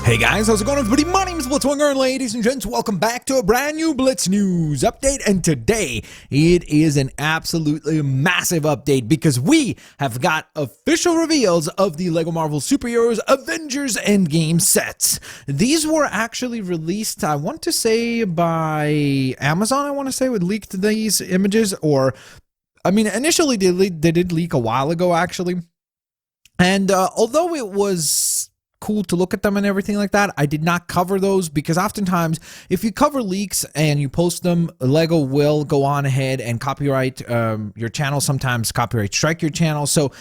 Hey guys, how's it going everybody? My name is Blitz Winger, and ladies and gents, welcome back to a brand new Blitz News update. And today, it is an absolutely massive update because we have got official reveals of the LEGO Marvel Superheroes Avengers End Game sets. These were actually released, I want to say, by Amazon, would leaked these images, or, I mean, initially they did leak a while ago, actually. And although it was cool to look at them and everything like that, I did not cover those because oftentimes if you cover leaks and you post them, LEGO will go on ahead and copyright your channel, sometimes copyright strike your channel. So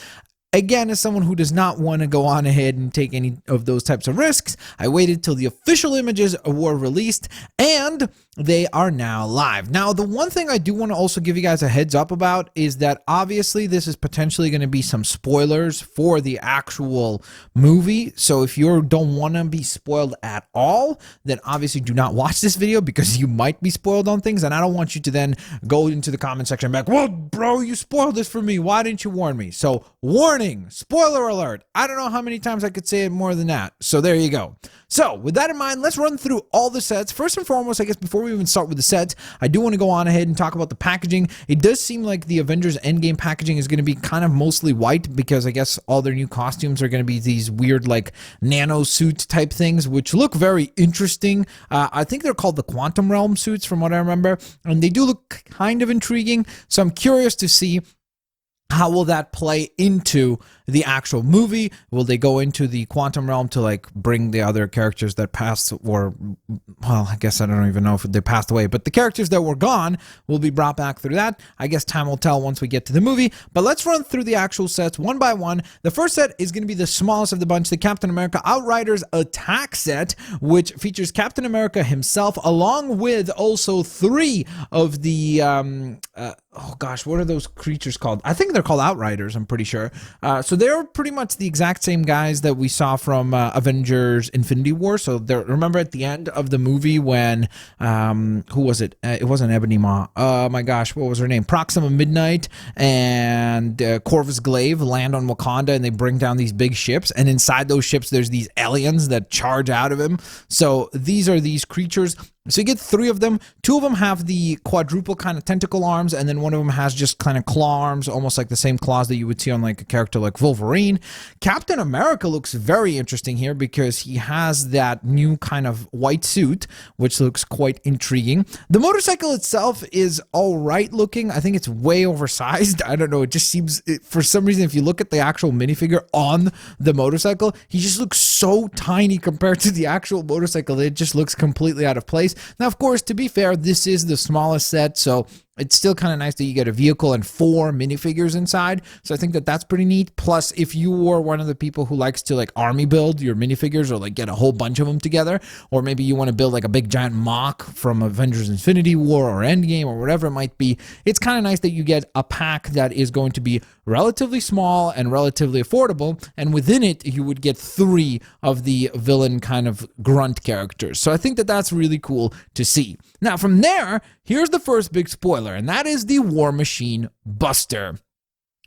again, as someone who does not want to go on ahead and take any of those types of risks, I waited till the official images were released and they are now live. Now, the one thing I do want to also give you guys a heads up about is that obviously this is potentially going to be some spoilers for the actual movie. So if you don't want to be spoiled at all, then obviously do not watch this video because you might be spoiled on things. And I don't want you to then go into the comment section and be like, well, bro, you spoiled this for me. Why didn't you warn me? So warning, spoiler alert. I don't know how many times I could say it more than that. So there you go. So with that in mind, let's run through all the sets. First and foremost, I guess before we even start with the sets, I do want to go on ahead and talk about the packaging. It does seem like the Avengers Endgame packaging is going to be kind of mostly white because I guess all their new costumes are going to be these weird like nano suit type things, which look very interesting. I think they're called the Quantum Realm suits from what I remember, and they do look kind of intriguing. So I'm curious to see how will that play into the actual movie. Will they go into the quantum realm to like bring the other characters that passed, or well, I guess I don't even know if they passed away, but the characters that were gone will be brought back through that. I guess time will tell once we get to the movie, but let's run through the actual sets one by one. The first set is going to be the smallest of the bunch, the Captain America Outriders attack set, which features Captain America himself along with also three of the oh gosh, what are those creatures called? I think they're called Outriders, I'm pretty sure. So they're pretty much the exact same guys that we saw from Avengers Infinity War. So remember at the end of the movie when, who was it? It wasn't Ebony Maw. Oh my gosh, what was her name? Proxima Midnight and Corvus Glaive land on Wakanda and they bring down these big ships. And inside those ships, there's these aliens that charge out of him. So these are these creatures. So you get three of them. Two of them have the quadruple kind of tentacle arms, and then one of them has just kind of claw arms, almost like the same claws that you would see on like a character like Wolverine. Captain America looks very interesting here because he has that new kind of white suit, which looks quite intriguing. The motorcycle itself is all right looking. I think it's way oversized. I don't know. It just seems, for some reason, if you look at the actual minifigure on the motorcycle, he just looks so tiny compared to the actual motorcycle. It just looks completely out of place. Now, of course, to be fair, this is the smallest set, so it's still kind of nice that you get a vehicle and 4 minifigures inside. So I think that that's pretty neat. Plus, if you were one of the people who likes to like army build your minifigures or like get a whole bunch of them together, or maybe you want to build like a big giant mock from Avengers Infinity War or Endgame or whatever it might be, it's kind of nice that you get a pack that is going to be relatively small and relatively affordable. And within it, you would get 3 of the villain kind of grunt characters. So I think that that's really cool to see. Now, from there, here's the first big spoiler, and that is the War Machine Buster.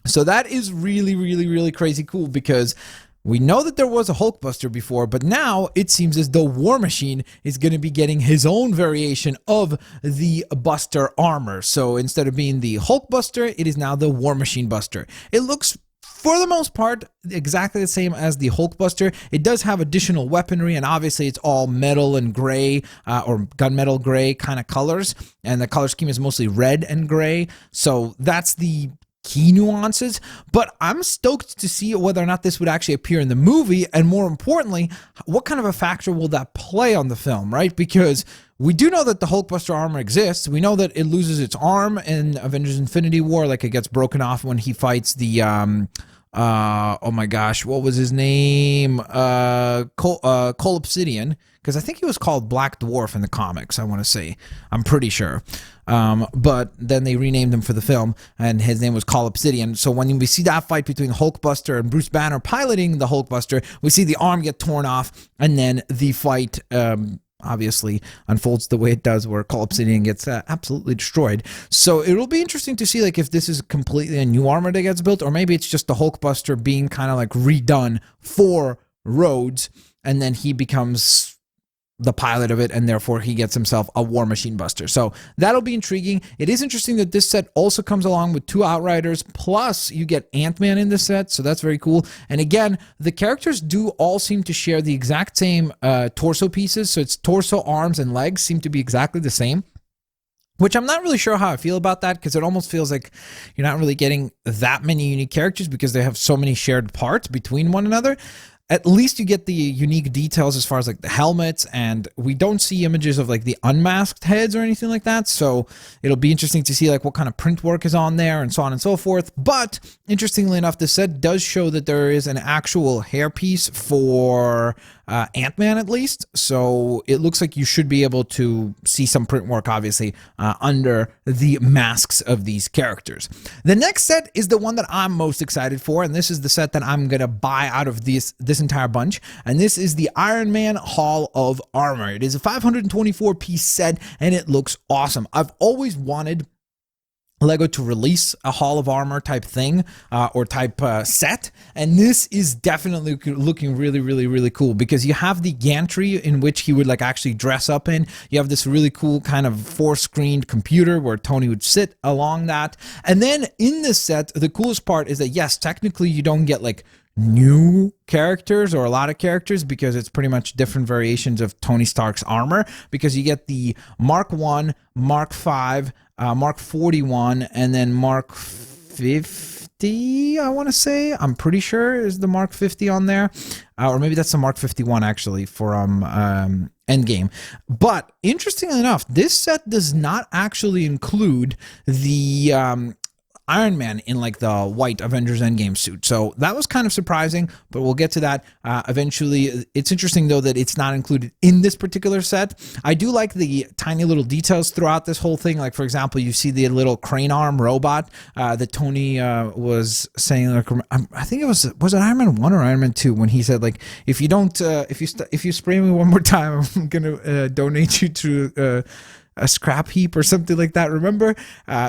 So that is really, really, really crazy cool because we know that there was a Hulkbuster before, but now it seems as though War Machine is going to be getting his own variation of the Buster armor. So instead of being the Hulkbuster, it is now the War Machine Buster. It looks, for the most part, exactly the same as the Hulkbuster. It does have additional weaponry, and obviously it's all metal and gray, or gunmetal gray kind of colors, and the color scheme is mostly red and gray. So that's the key nuances, but I'm stoked to see whether or not this would actually appear in the movie, and more importantly, what kind of a factor will that play on the film, right? Because we do know that the Hulkbuster armor exists. We know that it loses its arm in Avengers Infinity War, like it gets broken off when he fights the oh my gosh, what was his name? Cole Obsidian, because I think he was called Black Dwarf in the comics, I want to say. I'm pretty sure. But then they renamed him for the film, and his name was Cole Obsidian. So when we see that fight between Hulkbuster and Bruce Banner piloting the Hulkbuster, we see the arm get torn off, and then the fight obviously unfolds the way it does, where Cole Obsidian gets absolutely destroyed. So it'll be interesting to see like if this is completely a new armor that gets built, or maybe it's just the Hulkbuster being kind of like redone for Rhodes, and then he becomes the pilot of it, and therefore he gets himself a War Machine Buster. So that'll be intriguing. It is interesting that this set also comes along with 2 Outriders, plus you get Ant-Man in the set, so that's very cool. And again, the characters do all seem to share the exact same torso pieces, so it's torso, arms, and legs seem to be exactly the same, which I'm not really sure how I feel about that, because it almost feels like you're not really getting that many unique characters because they have so many shared parts between one another. At least you get the unique details as far as like the helmets, and we don't see images of like the unmasked heads or anything like that. So it'll be interesting to see like what kind of print work is on there and so on and so forth. But interestingly enough, this set does show that there is an actual hairpiece for Ant-Man at least. So it looks like you should be able to see some print work, obviously, under the masks of these characters. The next set is the one that I'm most excited for, and this is the set that I'm going to buy out of this entire bunch, and this is the Iron Man Hall of Armor. It is a 524-piece set, and it looks awesome. I've always wanted LEGO to release a Hall of Armor type thing or type set, and this is definitely looking really, really, really cool, because you have the gantry in which he would like actually dress up in. You have this really cool kind of 4-screened computer where Tony would sit along that, and then in this set, the coolest part is that yes, technically you don't get like new characters or a lot of characters, because it's pretty much different variations of Tony Stark's armor, because you get the Mark 1, Mark 5, Mark 41, and then Mark 50, I want to say. I'm pretty sure is the Mark 50 on there. Or maybe that's the Mark 51 actually from End Game. But interestingly enough, this set does not actually include the Iron Man in like the white Avengers End Game suit. So that was kind of surprising, but we'll get to that eventually. It's interesting though that it's not included in this particular set. I do like the tiny little details throughout this whole thing. Like for example, you see the little crane arm robot that Tony was saying, like, I think it was it Iron Man 1 or Iron Man 2 when he said like, if you don't, if you spray me one more time, I'm gonna donate you to a scrap heap or something like that, remember?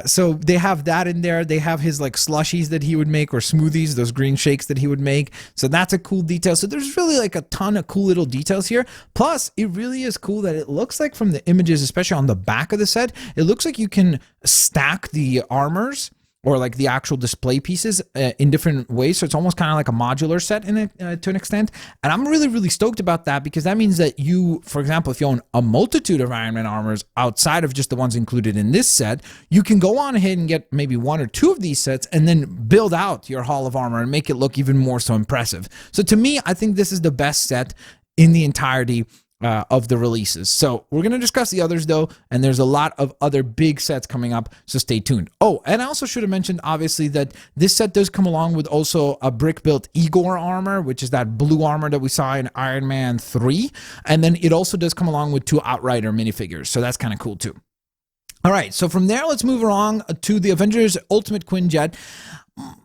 So they have that in there. They have his like slushies that he would make, or smoothies, those green shakes that he would make. So that's a cool detail. So there's really like a ton of cool little details here. Plus, it really is cool that it looks like from the images, especially on the back of the set, it looks like you can stack the armors or like the actual display pieces in different ways. So it's almost kind of like a modular set in it to an extent. And I'm really, really stoked about that, because that means that you, for example, if you own a multitude of Iron Man armors outside of just the ones included in this set, you can go on ahead and get maybe 1 or 2 of these sets and then build out your Hall of Armor and make it look even more so impressive. So to me, I think this is the best set in the entirety of the releases. So we're going to discuss the others though, and there's a lot of other big sets coming up, so stay tuned. Oh, and I also should have mentioned obviously that this set does come along with also a brick-built Igor armor, which is that blue armor that we saw in Iron Man 3, and then it also does come along with 2 Outrider minifigures, so that's kind of cool too. All right, so from there, let's move along to the Avengers Ultimate Quinjet.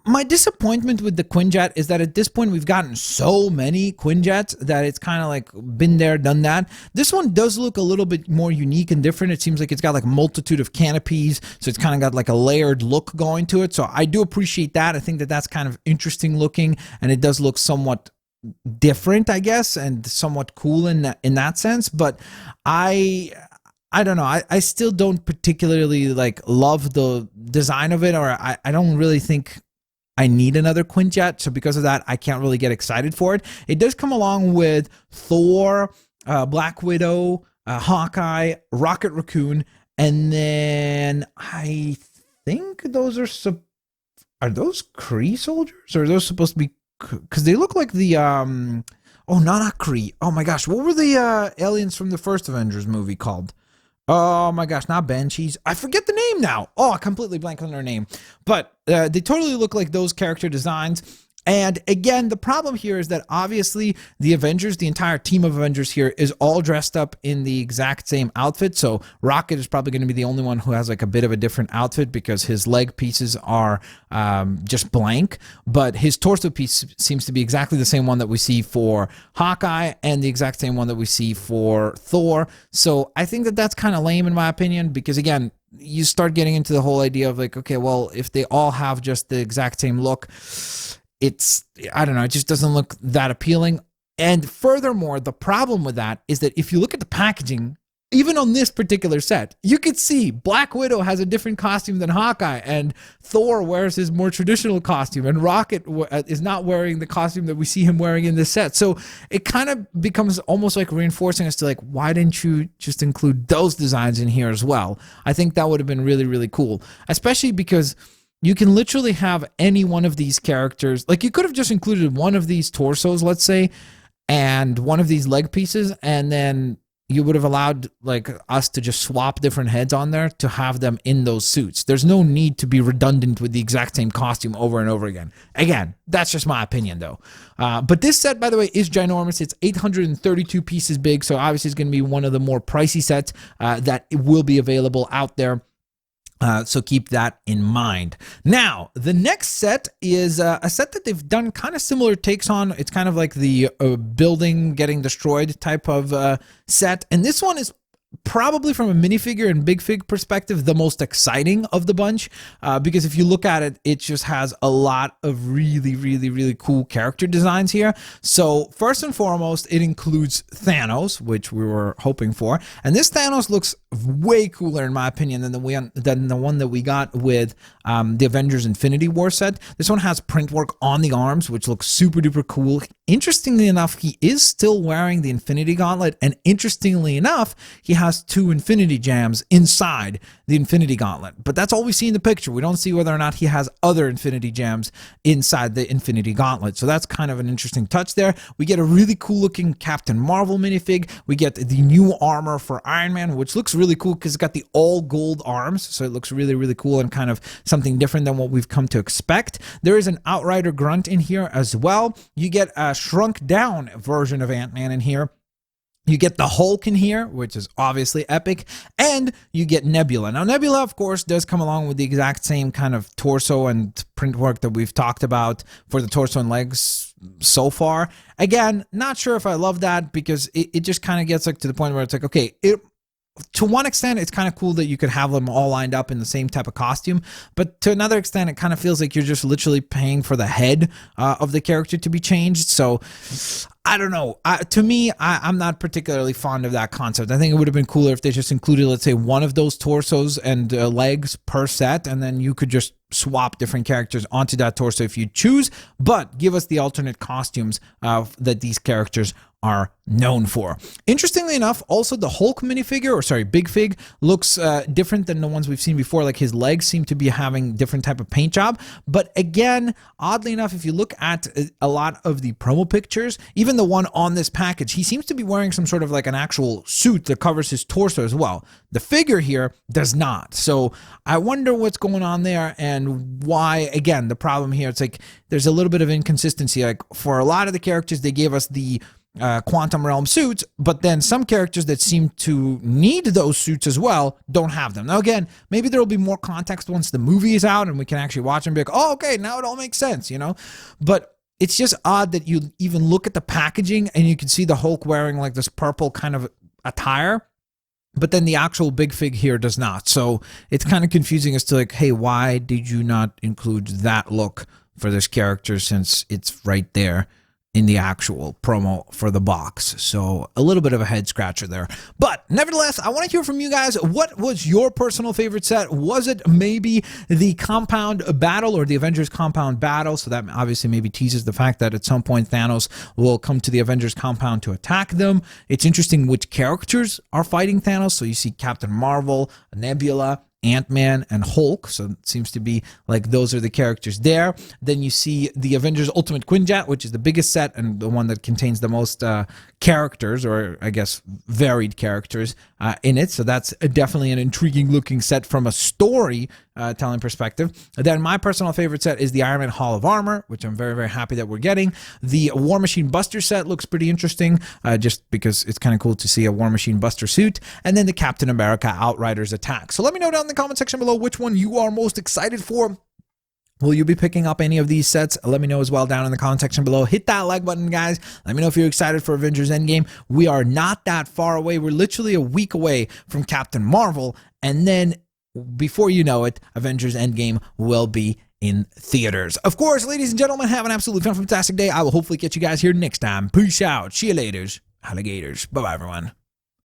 My disappointment with the Quinjet is that at this point we've gotten so many Quinjets that it's kind of like been there, done that. This one does look a little bit more unique and different. It seems like it's got like a multitude of canopies, so it's kind of got like a layered look going to it. So I do appreciate that. I think that that's kind of interesting looking, and it does look somewhat different, I guess, and somewhat cool in that sense. But I don't know. I still don't particularly like love the design of it, or I don't really think I need another Quinjet. So because of that, I can't really get excited for it. It does come along with Thor, Black Widow, Hawkeye, Rocket Raccoon, and then I think those are those Kree soldiers, or are those supposed to be? Because they look like the oh, not Kree. Oh my gosh, what were the aliens from the first Avengers movie called? Oh my gosh, not Banshees. I forget the name now. Oh, I completely blank on their name. But they totally look like those character designs. And again, the problem here is that obviously the Avengers, the entire team of Avengers here is all dressed up in the exact same outfit. So Rocket is probably going to be the only one who has like a bit of a different outfit because his leg pieces are just blank. But his torso piece seems to be exactly the same one that we see for Hawkeye and the exact same one that we see for Thor. So I think that that's kind of lame in my opinion, because again, you start getting into the whole idea of like, okay, well, if they all have just the exact same look, I don't know, it just doesn't look that appealing. And furthermore, the problem with that is that if you look at the packaging, even on this particular set, you could see Black Widow has a different costume than Hawkeye, and Thor wears his more traditional costume, and Rocket is not wearing the costume that we see him wearing in this set. So it kind of becomes almost like reinforcing us to like, why didn't you just include those designs in here as well? I think that would have been really, really cool, especially because you can literally have any one of these characters. Like, you could have just included one of these torsos, let's say, and one of these leg pieces, and then you would have allowed like us to just swap different heads on there to have them in those suits. There's no need to be redundant with the exact same costume over and over again. Again, that's just my opinion though. But this set, by the way, is ginormous. It's 832 pieces big, so obviously it's going to be one of the more pricey sets that will be available out there. So keep that in mind. Now, the next set is a set that they've done kind of similar takes on. It's kind of like the building getting destroyed type of set. And this one is probably, from a minifigure and big fig perspective, the most exciting of the bunch, because if you look at it, it just has a lot of really, really, really cool character designs here. So first and foremost, it includes Thanos, which we were hoping for, and this Thanos looks way cooler in my opinion than the one that we got with the Avengers Infinity War set. This one has print work on the arms, which looks super duper cool. Interestingly enough, he is still wearing the Infinity Gauntlet, and interestingly enough, he has 2 Infinity Gems inside the Infinity Gauntlet. But that's all we see in the picture. We don't see whether or not he has other Infinity Gems inside the Infinity Gauntlet. So that's kind of an interesting touch there. We get a really cool looking Captain Marvel minifig. We get the new armor for Iron Man, which looks really cool because it's got the all gold arms. So it looks really, really cool and kind of something different than what we've come to expect. There is an Outrider grunt in here as well. You get a shrunk down version of Ant-Man in here. You get the Hulk in here, which is obviously epic, and you get Nebula. Now, Nebula, of course, does come along with the exact same kind of torso and print work that we've talked about for the torso and legs so far. Again, not sure if I love that, because it just kind of gets like to the point where it's like, okay, to one extent, it's kind of cool that you could have them all lined up in the same type of costume, but to another extent, it kind of feels like you're just literally paying for the head of the character to be changed. So I don't know. To me, I'm not particularly fond of that concept. I think it would have been cooler if they just included, let's say, one of those torsos and legs per set, and then you could just swap different characters onto that torso if you choose, but give us the alternate costumes that these characters are known for. Interestingly enough, also the Hulk minifigure, or sorry, Big Fig, looks different than the ones we've seen before. Like, his legs seem to be having different type of paint job. But again, oddly enough, if you look at a lot of the promo pictures, even the one on this package, he seems to be wearing some sort of like an actual suit that covers his torso as well. The figure here does not. So I wonder what's going on there and why. Again, the problem here, it's like there's a little bit of inconsistency. Like, for a lot of the characters, they gave us the Quantum Realm suits, but then some characters that seem to need those suits as well don't have them. Now, again, maybe there will be more context once the movie is out and we can actually watch and be like, oh, okay, now it all makes sense, you know? But it's just odd that you even look at the packaging and you can see the Hulk wearing like this purple kind of attire, but then the actual Big Fig here does not. So it's kind of confusing as to like, hey, why did you not include that look for this character since it's right there in the actual promo for the box? So a little bit of a head scratcher there. But nevertheless, I want to hear from you guys. What was your personal favorite set? Was it maybe the Compound Battle or the Avengers Compound Battle? So that obviously maybe teases the fact that at some point Thanos will come to the Avengers compound to attack them. It's interesting which characters are fighting Thanos. So you see Captain Marvel, Nebula, Ant-Man, and Hulk. So it seems to be like those are the characters there. Then you see the Avengers Ultimate Quinjet, which is the biggest set and the one that contains the most characters, or I guess varied characters in it. So that's definitely an intriguing looking set from a story telling perspective. Then my personal favorite set is the Iron Man Hall of Armor, which I'm very, very happy that we're getting. The War Machine Buster set looks pretty interesting, just because it's kind of cool to see a War Machine Buster suit. And then the Captain America Outriders attack. So let me know down in the comment section below which one you are most excited for. Will you be picking up any of these sets? Let me know as well down in the comment section below. Hit that like button, guys. Let me know if you're excited for Avengers Endgame. We are not that far away. We're literally a week away from Captain Marvel. And then before you know it, Avengers Endgame will be in theaters. Of course, ladies and gentlemen, have an absolutely fantastic day. I will hopefully catch you guys here next time. Peace out. See you later, alligators. Bye-bye, everyone.